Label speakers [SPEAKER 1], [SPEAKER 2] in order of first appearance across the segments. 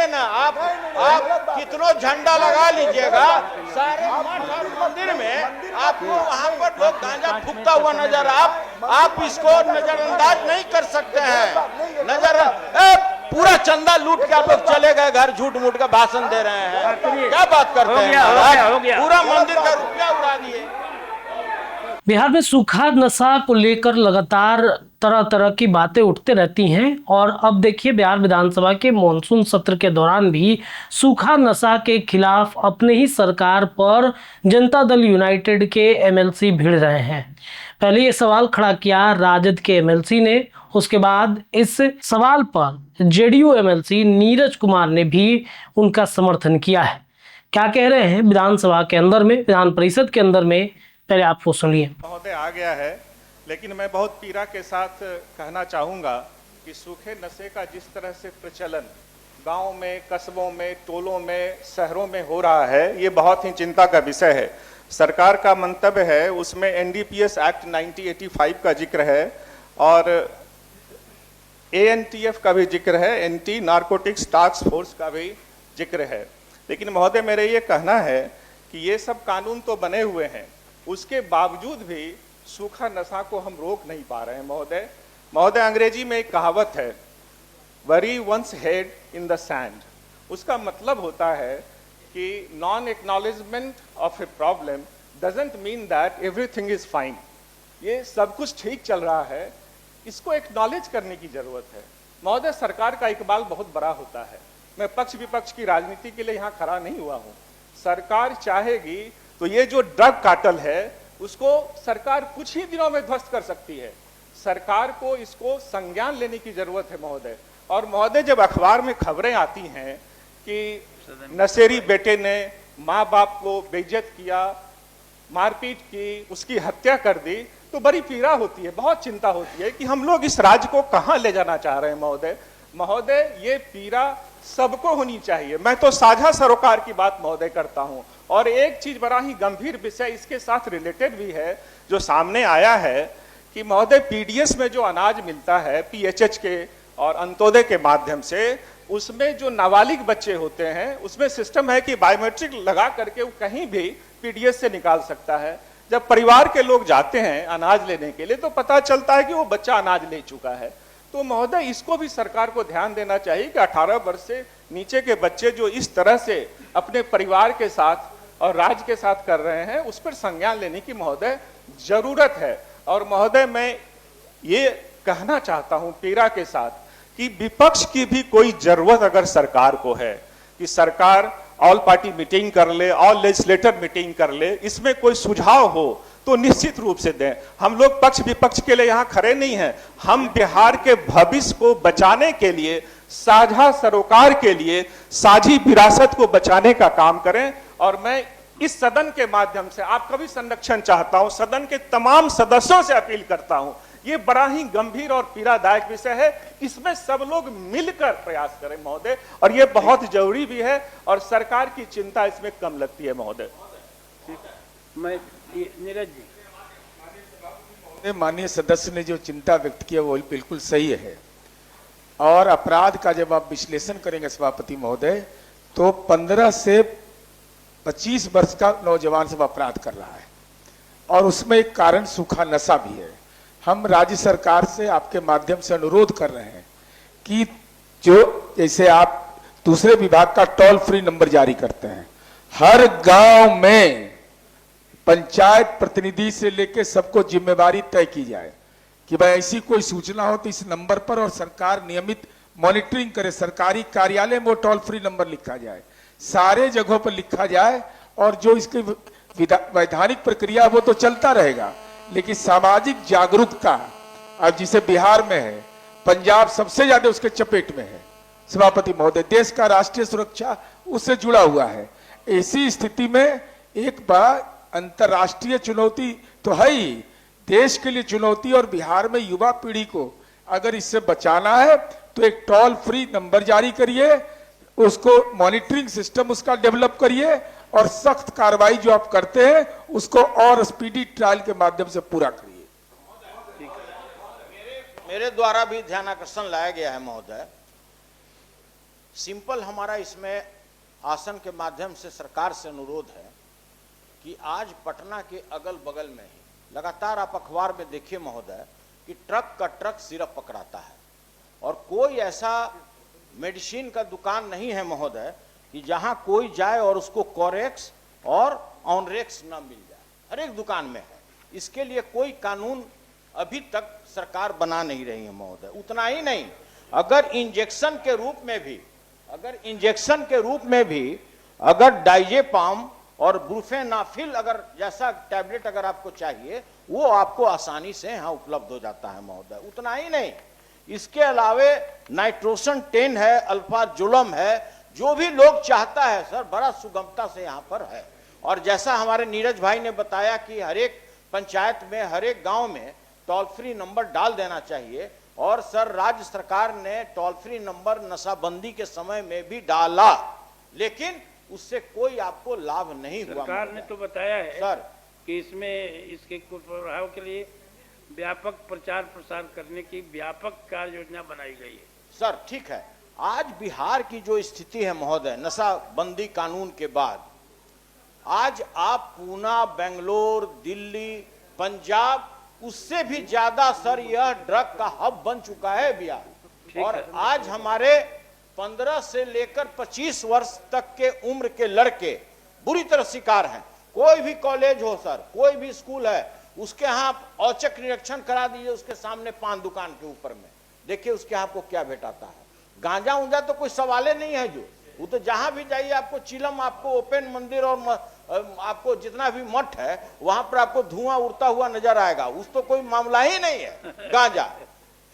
[SPEAKER 1] देखिए ना, आप कितनों झंडा लगा लीजिएगा, सारे मठ और मंदिर में आपको वहां पर लोग गांजा फूकता हुआ नजर, आप इसको नजरअंदाज नहीं कर सकते हैं। पूरा चंदा लूट के आप लोग चले गए घर, झूठ मूठ का भाषण दे रहे हैं, क्या बात करते हैं? पूरा मंदिर का रुपया उड़ा दिए।
[SPEAKER 2] बिहार में सूखा नशा को लेकर लगातार तरह तरह की बातें उठते रहती हैं और अब देखिए बिहार विधानसभा के मॉनसून सत्र के दौरान भी सूखा नशा के खिलाफ अपने ही सरकार पर जनता दल यूनाइटेड के एमएलसी भिड़ रहे हैं। पहले ये सवाल खड़ा किया राजद के एमएलसी ने, उसके बाद इस सवाल पर जेडीयू एमएलसी नीरज कुमार ने भी उनका समर्थन किया है। क्या कह रहे हैं विधानसभा के अंदर में, विधान परिषद के अंदर में, पहले आप वो सुनिए।
[SPEAKER 3] महोदय आ गया है, लेकिन मैं बहुत पीड़ा के साथ कहना चाहूँगा कि सूखे नशे का जिस तरह से प्रचलन गांव में, कस्बों में, टोलों में, शहरों में हो रहा है, ये बहुत ही चिंता का विषय है। सरकार का मंतव्य है, उसमें एनडीपीएस एक्ट 1985 का जिक्र है और एएनटीएफ का भी जिक्र है, एंटी नारकोटिक्स टास्क फोर्स का भी जिक्र है। लेकिन महोदय मेरे ये कहना है कि ये सब कानून तो बने हुए हैं, उसके बावजूद भी सूखा नशा को हम रोक नहीं पा रहे हैं महोदय। अंग्रेजी में एक कहावत है, worry once head in the sand. उसका मतलब होता है कि non acknowledgement of a problem doesn't mean that everything is fine. ये सब कुछ ठीक चल रहा है, इसको एक्नॉलेज करने की जरूरत है महोदय। सरकार का इकबाल बहुत बड़ा होता है। मैं पक्ष विपक्ष की राजनीति के लिए यहाँ खड़ा नहीं हुआ हूँ। सरकार चाहेगी तो ये जो ड्रग कार्टेल है उसको सरकार कुछ ही दिनों में ध्वस्त कर सकती है। सरकार को इसको संज्ञान लेने की जरूरत है महोदय। और महोदय जब अखबार में खबरें आती हैं कि नशेरी बेटे ने माँ बाप को बेइज्जत किया, मारपीट की, उसकी हत्या कर दी, तो बड़ी पीड़ा होती है, बहुत चिंता होती है कि हम लोग इस राज्य को कहाँ ले जाना चाह रहे हैं महोदय। ये पीड़ा सबको होनी चाहिए। मैं तो साझा सरोकार की बात महोदय करता हूँ। और एक चीज बड़ा ही गंभीर विषय इसके साथ रिलेटेड भी है जो सामने आया है कि महोदय पीडीएस में जो अनाज मिलता है पीएचएच के और अंत्योदय के माध्यम से, उसमें जो नाबालिग बच्चे होते हैं उसमें सिस्टम है कि बायोमेट्रिक लगा करके वो कहीं भी पीडीएस से निकाल सकता है। जब परिवार के लोग जाते हैं अनाज लेने के लिए तो पता चलता है कि वो बच्चा अनाज ले चुका है। तो महोदय इसको भी सरकार को ध्यान देना चाहिए कि 18 वर्ष से नीचे के बच्चे जो इस तरह से अपने परिवार के साथ और राज्य के साथ कर रहे हैं, उस पर संज्ञान लेने की महोदय जरूरत है। और महोदय मैं ये कहना चाहता हूं पीड़ा के साथ कि विपक्ष की भी कोई जरूरत अगर सरकार को है कि सरकार ऑल पार्टी मीटिंग कर ले, ऑल लेजिस्लेटर मीटिंग कर ले, इसमें कोई सुझाव हो तो निश्चित रूप से दें। हम लोग पक्ष विपक्ष के लिए यहाँ खड़े नहीं हैं। हम बिहार के भविष्य को बचाने के लिए, साझा सरोकार के लिए, साझी विरासत को बचाने का काम करें। और मैं इस सदन के माध्यम से आपका भी संरक्षण चाहता हूं, सदन के तमाम सदस्यों से अपील करता हूं। ये बड़ा ही गंभीर और पीड़ादायक विषय है, इसमें सब लोग मिलकर प्रयास करें महोदय, और ये बहुत जरूरी भी है और सरकार की चिंता इसमें कम लगती है महोदय।
[SPEAKER 4] मैं नीरज जी,
[SPEAKER 5] माननीय सदस्य ने जो चिंता व्यक्त किया वो बिल्कुल सही है। और अपराध का जब आप विश्लेषण करेंगे सभापति महोदय, तो 15 से 25 वर्ष का नौजवान सब अपराध कर रहा है और उसमें एक कारण सूखा नशा भी है। हम राज्य सरकार से आपके माध्यम से अनुरोध कर रहे हैं कि जो जैसे आप दूसरे विभाग का टोल फ्री नंबर जारी करते हैं, हर गांव में पंचायत प्रतिनिधि से लेकर सबको जिम्मेवारी तय की जाए कि भाई ऐसी कोई सूचना हो तो इस नंबर पर, और सरकार नियमित मॉनिटरिंग करे। सरकारी कार्यालय में वो टोल फ्री नंबर लिखा जाए, सारे जगहों पर लिखा जाए, और जो इसकी वैधानिक प्रक्रिया वो तो चलता रहेगा, लेकिन सामाजिक जागरूकता अब जिसे बिहार में है, पंजाब सबसे ज्यादा उसके चपेट में है सभापति महोदय। देश का राष्ट्रीय सुरक्षा उससे जुड़ा हुआ है। ऐसी स्थिति में एक बार अंतर्राष्ट्रीय चुनौती तो है ही, देश के लिए चुनौती, और बिहार में युवा पीढ़ी को अगर इससे बचाना है तो एक टोल फ्री नंबर जारी करिए, उसको मॉनिटरिंग सिस्टम उसका डेवलप करिए, और सख्त कार्रवाई जो आप करते हैं उसको और स्पीडी ट्रायल के माध्यम से पूरा करिए।
[SPEAKER 1] मेरे द्वारा भी ध्यानाकर्षण लाया गया है महोदय, सिंपल हमारा इसमें आसन के माध्यम से सरकार से अनुरोध है कि आज पटना के अगल बगल में ही लगातार आप अखबार में देखिए महोदय कि ट्रक का ट्रक सिरप पकड़ाता है और कोई ऐसा मेडिसिन का दुकान नहीं है महोदय कि जहां कोई जाए और उसको कोरेक्स और ऑनरेक्स ना मिल जाए। हर एक दुकान में है। इसके लिए कोई कानून अभी तक सरकार बना नहीं रही है महोदय। उतना ही नहीं, अगर इंजेक्शन के रूप में भी अगर डाइजेपाम और ब्रूफेनाफिल अगर जैसा टैबलेट अगर आपको चाहिए वो आपको आसानी से यहाँ उपलब्ध हो जाता है महोदय। उतना ही नहीं, इसके अलावे नाइट्रोसन 10 है, अल्फाजुलम है, जो भी लोग चाहता है सर बड़ा सुगमता से यहाँ पर है। और जैसा हमारे नीरज भाई ने बताया कि हर एक पंचायत में हर एक गांव में टोल फ्री नंबर डाल देना चाहिए और सर राज्य सरकार ने टोल फ्री नंबर नशाबंदी के समय में भी डाला, लेकिन उससे कोई आपको लाभ नहीं हुआ।
[SPEAKER 4] सरकार ने तो बताया है
[SPEAKER 1] सर
[SPEAKER 4] कि इसमें इसके कुप्रभाव के लिए व्यापक प्रचार प्रसार करने की व्यापक कार्य योजना बनाई गई है।
[SPEAKER 1] सर ठीक है, आज बिहार की जो स्थिति है महोदय नशाबंदी कानून के बाद, आज आप पूना, बेंगलोर, दिल्ली, पंजाब, उससे भी ज्यादा सर यह ड्रग का हब बन चुका है बिहार। और आज हमारे 15 से लेकर 25 वर्ष तक के उम्र के लड़के बुरी तरह शिकार हैं। कोई भी कॉलेज हो सर, कोई भी स्कूल है, उसके यहाँ आप औचक निरीक्षण करा दीजिए उसके सामने पान दुकान के ऊपर में, देखिए उसके यहाँ आपको क्या भेटाता है। गांजा उंजा तो कोई सवाल नहीं है, जो वो तो जहां भी जाइए आपको चिलम, आपको ओपन मंदिर और आपको जितना भी मठ है वहां पर आपको धुआं उड़ता हुआ नजर आएगा। उस तो कोई मामला ही नहीं है। गांजा,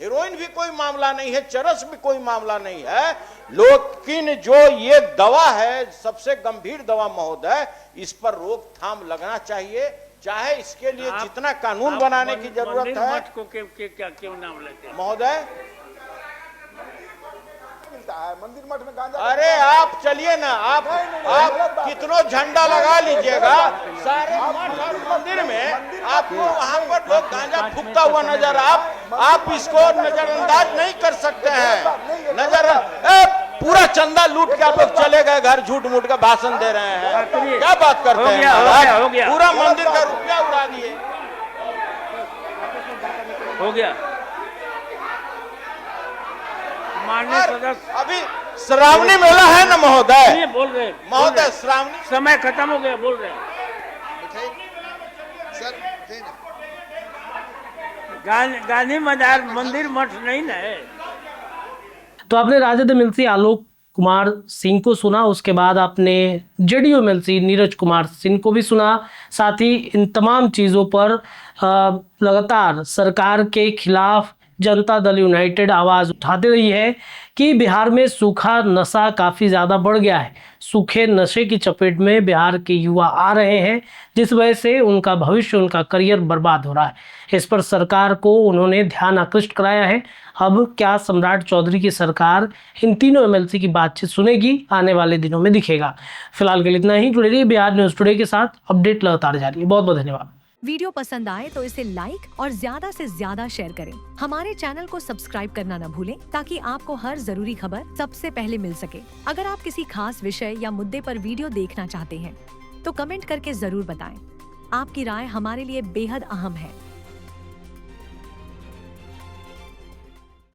[SPEAKER 1] हेरोइन भी कोई मामला नहीं है, चरस भी कोई मामला नहीं है। लेकिन जो ये दवा है सबसे गंभीर दवा महोदय, इस पर रोकथाम लगना चाहिए। चाहे इसके लिए जितना कानून बनाने की जरूरत है।
[SPEAKER 4] मठ को क्या क्यों नाम लेते हैं
[SPEAKER 1] महोदय?
[SPEAKER 6] मंदिर मठ में गांजा,
[SPEAKER 1] अरे आप चलिए ना, आप कितनों झंडा लगा लीजिएगा, सारे मठ और मंदिर में आपको वहां पर लोग गांजा फूकता हुआ नजर, आप इसको नजरअंदाज नहीं कर सकते हैं। पूरा चंदा लूट के आप लोग चले गए घर, झूठ मूठ का भाषण दे रहे हैं, क्या बात करते हैं?
[SPEAKER 4] हो गया।
[SPEAKER 1] पूरा मंदिर का रुपया उड़ा दिए।
[SPEAKER 4] हो गया। माननीय सदस्य,
[SPEAKER 1] अभी श्रावणी मेला है ना महोदय,
[SPEAKER 4] बोल रहे
[SPEAKER 1] महोदय श्रावणी
[SPEAKER 4] समय खत्म हो गया, बोल रहे हैं। गांधी मैदान मंदिर मठ नहीं ना है।
[SPEAKER 2] तो आपने राजद एमएलसी आलोक कुमार सिंह को सुना, उसके बाद आपने जेडीयू एमएलसी नीरज कुमार सिंह को भी सुना। साथ ही इन तमाम चीज़ों पर लगातार सरकार के खिलाफ जनता दल यूनाइटेड आवाज़ उठाते रही है कि बिहार में सूखा नशा काफ़ी ज़्यादा बढ़ गया है। सूखे नशे की चपेट में बिहार के युवा आ रहे हैं, जिस वजह से उनका भविष्य, उनका करियर बर्बाद हो रहा है। इस पर सरकार को उन्होंने ध्यान आकृष्ट कराया है। अब क्या सम्राट चौधरी की सरकार इन तीनों एमएलसी की बातचीत सुनेगी, आने वाले दिनों में दिखेगा। फिलहाल के लिए इतना ही। जुड़े रहिए बिहार न्यूज़ टुडे के साथ, अपडेट लगातार जारी है। बहुत बहुत धन्यवाद।
[SPEAKER 7] वीडियो पसंद आए तो इसे लाइक और ज्यादा से ज्यादा शेयर करें। हमारे चैनल को सब्सक्राइब करना न भूलें ताकि आपको हर जरूरी खबर सबसे पहले मिल सके। अगर आप किसी खास विषय या मुद्दे पर वीडियो देखना चाहते हैं तो कमेंट करके जरूर बताएं। आपकी राय हमारे लिए बेहद अहम है।